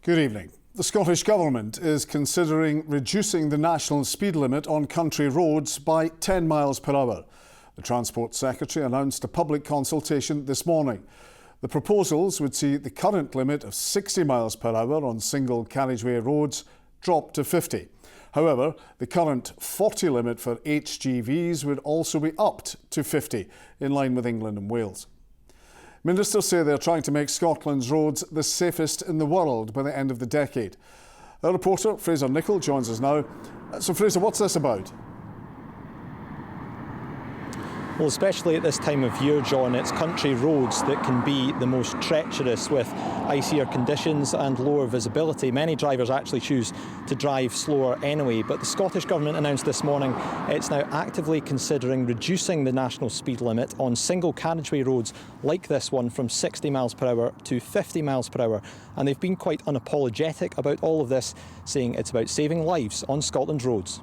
Good evening. The Scottish Government is considering reducing the national speed limit on country roads by 10 miles per hour. The Transport Secretary announced a public consultation this morning. The proposals would see the current limit of 60 miles per hour on single carriageway roads drop to 50. However, the current 40 limit for HGVs would also be upped to 50, in line with England and Wales. Ministers say they're trying to make Scotland's roads the safest in the world by the end of the decade. Our reporter, Fraser Nicoll, joins us now. So Fraser, what's this about? Well, especially at this time of year, John, it's country roads that can be the most treacherous with icier conditions and lower visibility. Many drivers actually choose to drive slower anyway, but the Scottish Government announced this morning it's now actively considering reducing the national speed limit on single carriageway roads like this one from 60 miles per hour to 50 miles per hour. And they've been quite unapologetic about all of this, saying it's about saving lives on Scotland's roads.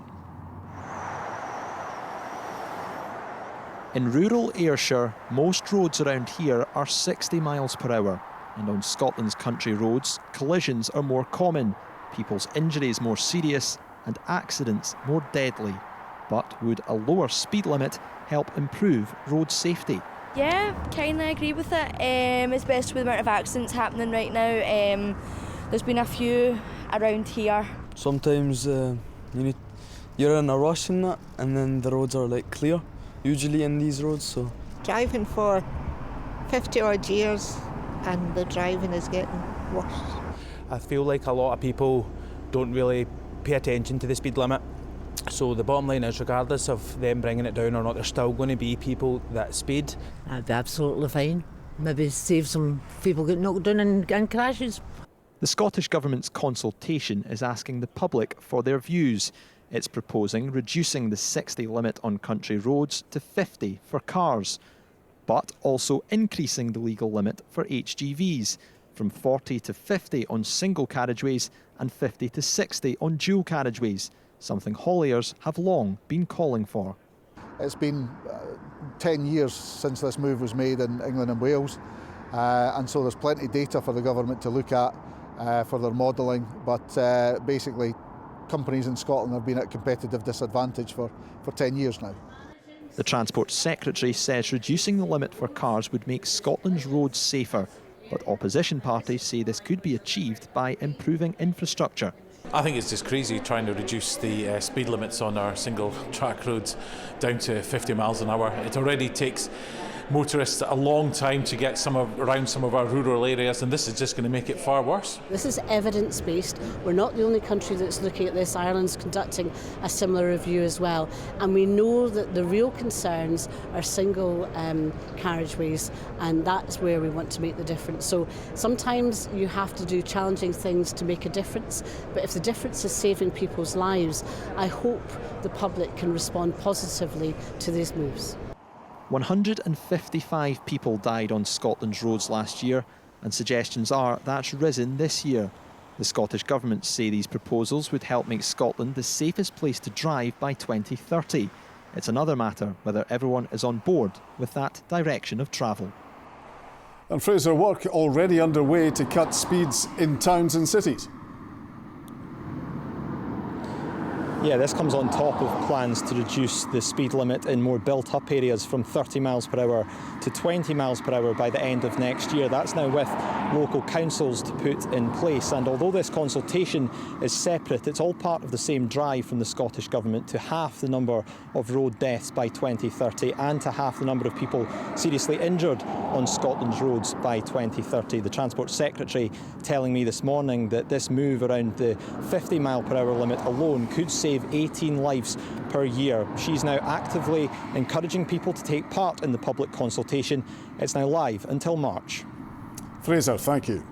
In rural Ayrshire, most roads around here are 60 miles per hour. And on Scotland's country roads, collisions are more common, people's injuries more serious and accidents more deadly. But would a lower speed limit help improve road safety? Yeah, kind of agree with it, especially with the amount of accidents happening right now. There's been a few around here. Sometimes you're in a rush and that, and then the roads are like clear. Usually in these roads, so. Driving for 50 odd years and the driving is getting worse. I feel like a lot of people don't really pay attention to the speed limit. So the bottom line is, regardless of them bringing it down or not, there's still going to be people that speed. That'd be absolutely fine. Maybe save some people getting knocked down in crashes. The Scottish Government's consultation is asking the public for their views. It's proposing reducing the 60 limit on country roads to 50 for cars, but also increasing the legal limit for HGVs from 40 to 50 on single carriageways and 50 to 60 on dual carriageways, something hauliers have long been calling for. It's been 10 years since this move was made in England and Wales, and so there's plenty of data for the government to look at for their modelling, but basically companies in Scotland have been at competitive disadvantage for 10 years now. The Transport Secretary says reducing the limit for cars would make Scotland's roads safer, but opposition parties say this could be achieved by improving infrastructure. I think it's just crazy trying to reduce the speed limits on our single track roads down to 50 miles an hour. It already takes motorists a long time to get around some of our rural areas, and this is just going to make it far worse. This is evidence-based. We're not the only country that's looking at this. Ireland's conducting a similar review as well, and we know that the real concerns are single carriageways, and that's where we want to make the difference. So sometimes you have to do challenging things to make a difference, but if the difference is saving people's lives, I hope the public can respond positively to these moves. 155 people died on Scotland's roads last year, and suggestions are that's risen this year. The Scottish Government say these proposals would help make Scotland the safest place to drive by 2030. It's another matter whether everyone is on board with that direction of travel. And Fraser, work already underway to cut speeds in towns and cities. Yeah, this comes on top of plans to reduce the speed limit in more built-up areas from 30 miles per hour to 20 miles per hour by the end of next year. That's now with local councils to put in place. And although this consultation is separate, it's all part of the same drive from the Scottish Government to halve the number of road deaths by 2030 and to halve the number of people seriously injured on Scotland's roads by 2030. The Transport Secretary telling me this morning that this move around the 50 mile per hour limit alone could save 18 lives per year. She's now actively encouraging people to take part in the public consultation. It's now live until March. Fraser, thank you.